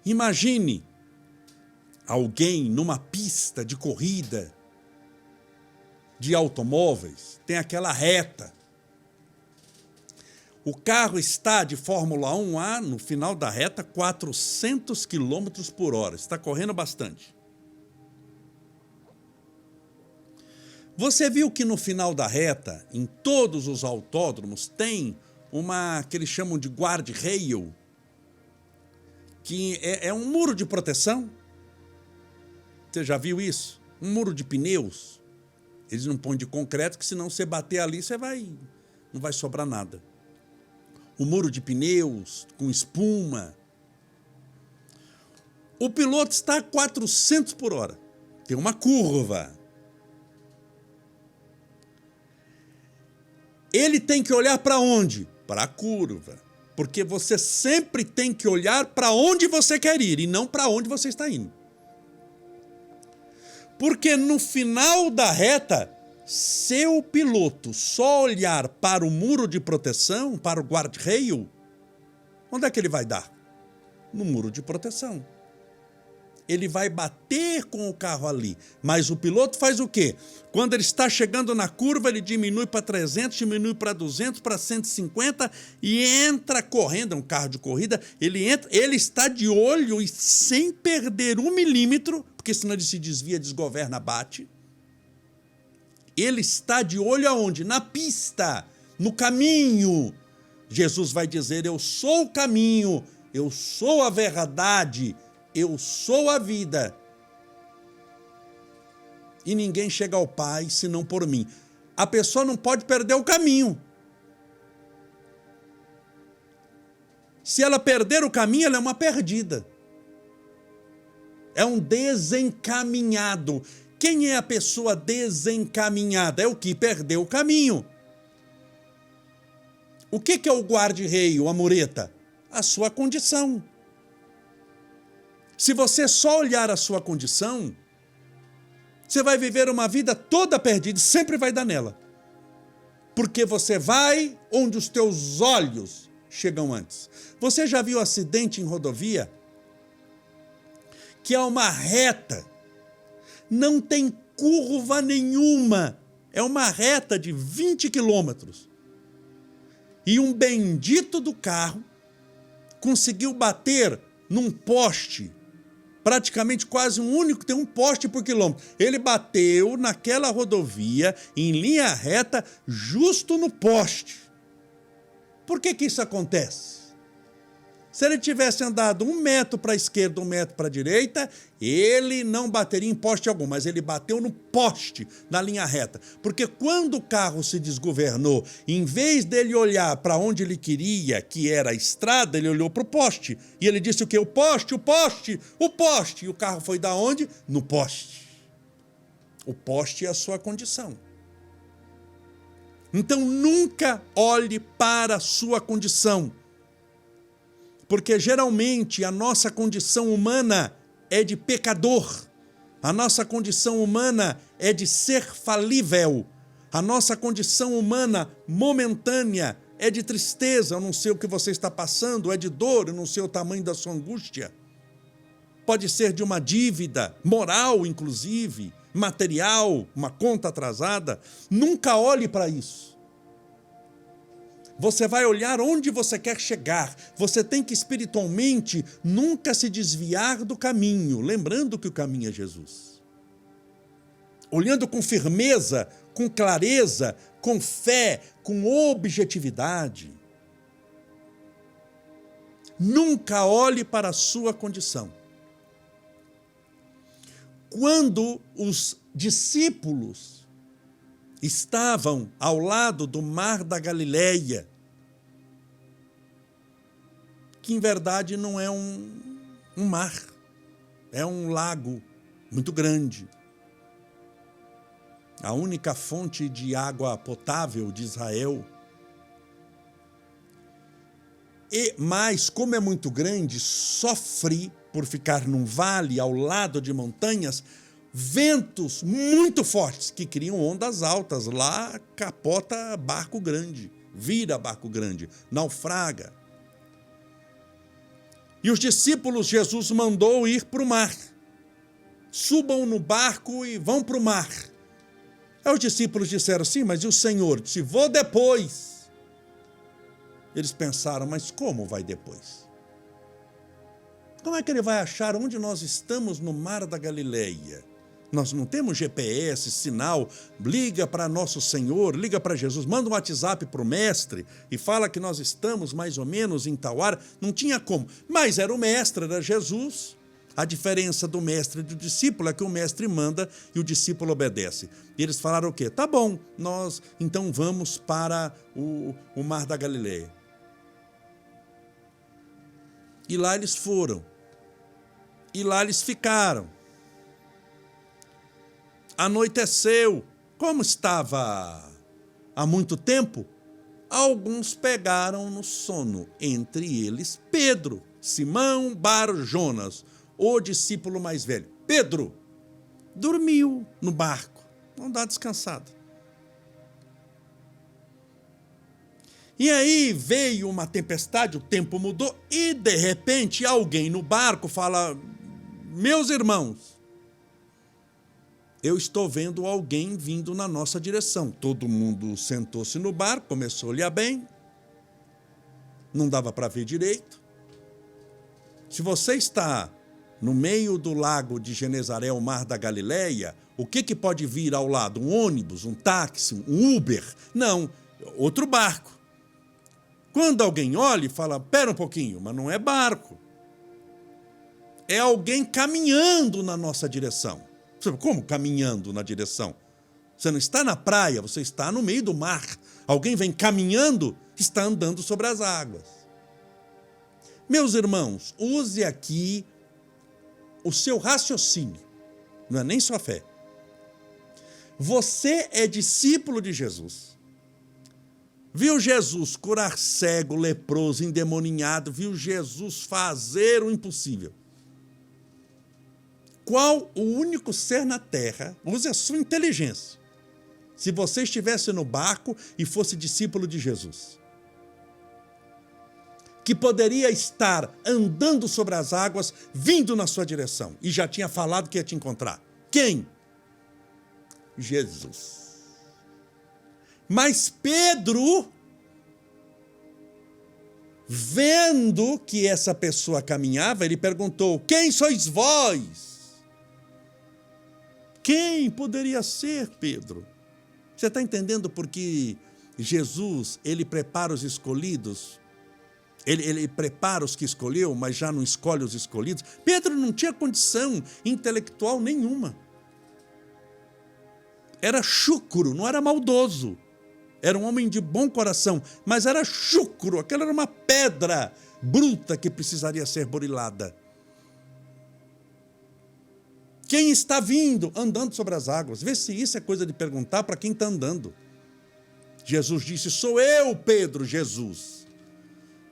Imagine alguém numa pista de corrida de automóveis, tem aquela reta. O carro está de Fórmula 1A, no final da reta, 400 km por hora. Está correndo bastante. Você viu que no final da reta, em todos os autódromos, tem que eles chamam de guardrail, que é um muro de proteção? Você já viu isso? Um muro de pneus. Eles não põem de concreto, que senão você bater ali, não vai sobrar nada. O muro de pneus, com espuma. O piloto está a 400 por hora. Tem uma curva. Ele tem que olhar para onde? Para a curva. Porque você sempre tem que olhar para onde você quer ir e não para onde você está indo. Porque no final da reta, se o piloto só olhar para o muro de proteção, para o guardrail, onde é que ele vai dar? No muro de proteção. Ele vai bater com o carro ali. Mas o piloto faz o quê? Quando ele está chegando na curva, ele diminui para 300, diminui para 200, para 150 e entra correndo. É um carro de corrida. Ele entra, ele está de olho e sem perder 1 milímetro, porque senão ele se desvia, desgoverna, bate. Ele está de olho aonde? Na pista, no caminho. Jesus vai dizer: eu sou o caminho, eu sou a verdade, eu sou a vida. E ninguém chega ao Pai senão por mim. A pessoa não pode perder o caminho. Se ela perder o caminho, ela é uma perdida. É um desencaminhado. Quem é a pessoa desencaminhada? É o que perdeu o caminho. O que é o guarda-reio, a mureta? A sua condição. Se você só olhar a sua condição, você vai viver uma vida toda perdida e sempre vai dar nela. Porque você vai onde os teus olhos chegam antes. Você já viu acidente em rodovia? Que é uma reta, não tem curva nenhuma, é uma reta de 20 quilômetros. E um bendito do carro conseguiu bater num poste, praticamente quase um único, tem um poste por quilômetro. Ele bateu naquela rodovia, em linha reta, justo no poste. Por que isso acontece? Se ele tivesse andado 1 metro para a esquerda, 1 metro para a direita, ele não bateria em poste algum, mas ele bateu no poste, na linha reta. Porque quando o carro se desgovernou, em vez dele olhar para onde ele queria, que era a estrada, ele olhou para o poste. E ele disse o quê? O poste, o poste, o poste. E o carro foi da onde? No poste. O poste é a sua condição. Então nunca olhe para a sua condição. Porque geralmente a nossa condição humana é de pecador. A nossa condição humana é de ser falível. A nossa condição humana momentânea é de tristeza. Eu não sei o que você está passando, é de dor, eu não sei o tamanho da sua angústia. Pode ser de uma dívida, moral inclusive, material, uma conta atrasada. Nunca olhe para isso. Você vai olhar onde você quer chegar. Você tem que espiritualmente nunca se desviar do caminho, lembrando que o caminho é Jesus. Olhando com firmeza, com clareza, com fé, com objetividade. Nunca olhe para a sua condição. Quando os discípulos estavam ao lado do mar da Galileia, que em verdade não é um mar, é um lago muito grande. A única fonte de água potável de Israel. Mas, como é muito grande, sofre por ficar num vale ao lado de montanhas, ventos muito fortes que criam ondas altas. Lá capota barco grande, vira barco grande, naufraga. E os discípulos, Jesus mandou ir para o mar. Subam no barco e vão para o mar. Aí os discípulos disseram assim, mas e o Senhor? Disse, vou depois. Eles pensaram, mas como vai depois? Como é que ele vai achar onde nós estamos no mar da Galileia? Nós não temos GPS, sinal, liga para nosso Senhor, liga para Jesus, manda um WhatsApp para o mestre e fala que nós estamos mais ou menos em tal área. Não tinha como, mas era o mestre, era Jesus. A diferença do mestre e do discípulo é que o mestre manda e o discípulo obedece. E eles falaram o quê? Tá bom, nós então vamos para o mar da Galileia. E lá eles foram. E lá eles ficaram. Anoiteceu. Como estava há muito tempo, alguns pegaram no sono, entre eles Pedro, Simão, Bar-Jonas, o discípulo mais velho. Pedro dormiu no barco, não dá descansado. E aí veio uma tempestade, o tempo mudou e de repente alguém no barco fala, meus irmãos, eu estou vendo alguém vindo na nossa direção. Todo mundo sentou-se no barco, começou a olhar bem, não dava para ver direito. Se você está no meio do lago de Genezaré, o mar da Galileia, o que pode vir ao lado? Um ônibus, um táxi, um Uber? Não, outro barco. Quando alguém olha e fala, pera um pouquinho, mas não é barco. É alguém caminhando na nossa direção. Como caminhando na direção? Você não está na praia, você está no meio do mar. Alguém vem caminhando, está andando sobre as águas. Meus irmãos, use aqui o seu raciocínio, não é nem sua fé. Você é discípulo de Jesus. Viu Jesus curar cego, leproso, endemoninhado, viu Jesus fazer o impossível. Qual o único ser na terra, use a sua inteligência, se você estivesse no barco e fosse discípulo de Jesus, que poderia estar andando sobre as águas, vindo na sua direção, e já tinha falado que ia te encontrar? Quem? Jesus. Mas Pedro, vendo que essa pessoa caminhava, ele perguntou, quem sois vós? Quem poderia ser, Pedro? Você está entendendo porque Jesus, ele prepara os escolhidos? Ele prepara os que escolheu, mas já não escolhe os escolhidos? Pedro não tinha condição intelectual nenhuma. Era chucro, não era maldoso. Era um homem de bom coração, mas era chucro. Aquela era uma pedra bruta que precisaria ser burilada. Quem está vindo? Andando sobre as águas. Vê se isso é coisa de perguntar para quem está andando. Jesus disse, sou eu, Pedro, Jesus.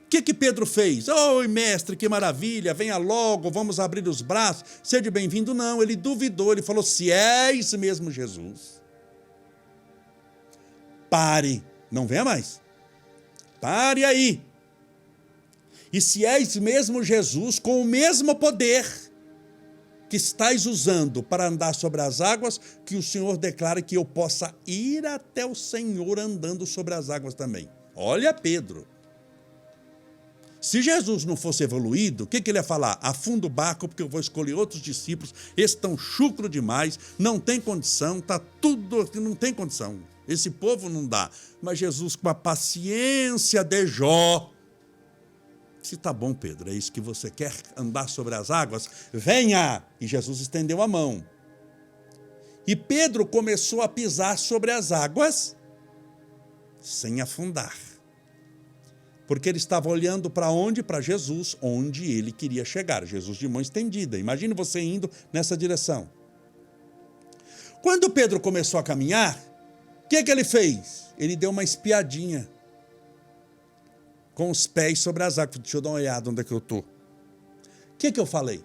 O que Pedro fez? Oi, mestre, que maravilha, venha logo, vamos abrir os braços, seja bem-vindo. Não, ele duvidou, ele falou, se és mesmo Jesus, pare, não venha mais. Pare aí. E se és mesmo Jesus, com o mesmo poder que estais usando para andar sobre as águas, que o Senhor declare que eu possa ir até o Senhor andando sobre as águas também. Olha Pedro. Se Jesus não fosse evoluído, o que ele ia falar? Afunda o barco porque eu vou escolher outros discípulos, esses estão chucro demais, não tem condição, está tudo aqui, não tem condição. Esse povo não dá. Mas Jesus, com a paciência de Jó, se tá bom, Pedro, é isso que você quer, andar sobre as águas? Venha! E Jesus estendeu a mão. E Pedro começou a pisar sobre as águas sem afundar. Porque ele estava olhando para onde? Para Jesus, onde ele queria chegar. Jesus de mão estendida. Imagine você indo nessa direção. Quando Pedro começou a caminhar, o que ele fez? Ele deu uma espiadinha com os pés sobre as águas. Deixa eu dar uma olhada onde é que eu estou. O que eu falei?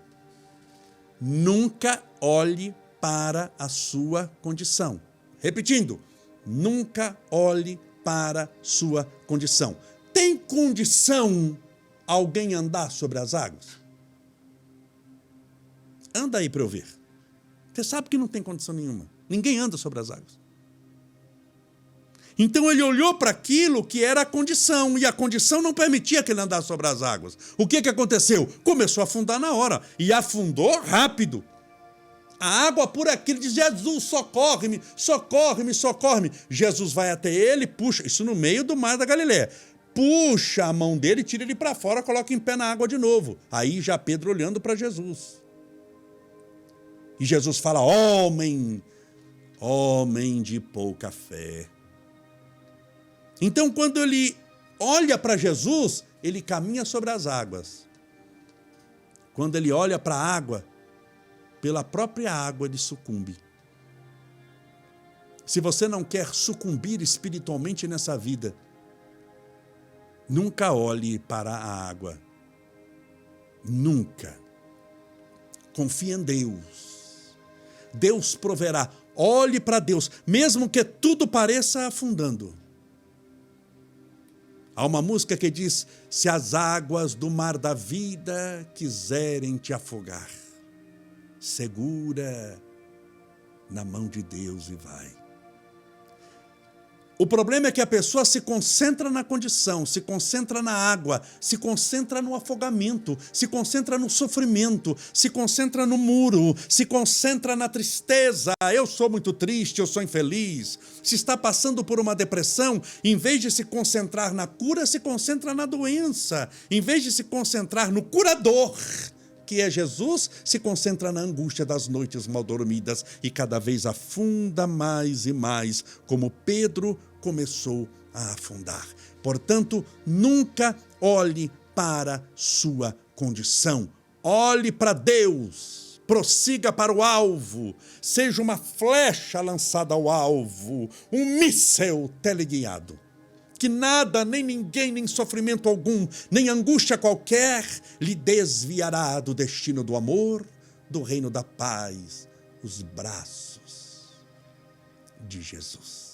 Nunca olhe para a sua condição. Repetindo, nunca olhe para a sua condição. Tem condição alguém andar sobre as águas? anda aí para eu ver. Você sabe que não tem condição nenhuma. Ninguém anda sobre as águas. Então ele olhou para aquilo que era a condição, e a condição não permitia que ele andasse sobre as águas. O que aconteceu? Começou a afundar na hora, e afundou rápido. A água por aqui, ele diz: Jesus, socorre-me, socorre-me, socorre-me. Jesus vai até ele, puxa, isso no meio do mar da Galileia. Puxa a mão dele, tira ele para fora, coloca em pé na água de novo. Aí já Pedro olhando para Jesus. E Jesus fala: homem de pouca fé. Então, quando ele olha para Jesus, ele caminha sobre as águas. Quando ele olha para a água, pela própria água ele sucumbe. Se você não quer sucumbir espiritualmente nessa vida, nunca olhe para a água. Nunca. Confie em Deus. Deus proverá. Olhe para Deus, mesmo que tudo pareça afundando. Há uma música que diz: se as águas do mar da vida quiserem te afogar, segura na mão de Deus e vai. O problema é que a pessoa se concentra na condição, se concentra na água, se concentra no afogamento, se concentra no sofrimento, se concentra no muro, se concentra na tristeza. Eu sou muito triste, eu sou infeliz. Se está passando por uma depressão, em vez de se concentrar na cura, se concentra na doença. Em vez de se concentrar no curador, que é Jesus, se concentra na angústia das noites mal dormidas e cada vez afunda mais e mais, como Pedro começou a afundar. Portanto, nunca olhe para sua condição. Olhe para Deus. Prossiga para o alvo. Seja uma flecha lançada ao alvo, um míssel teleguiado. Que nada, nem ninguém, nem sofrimento algum, nem angústia qualquer lhe desviará do destino do amor, do reino da paz, os braços de Jesus.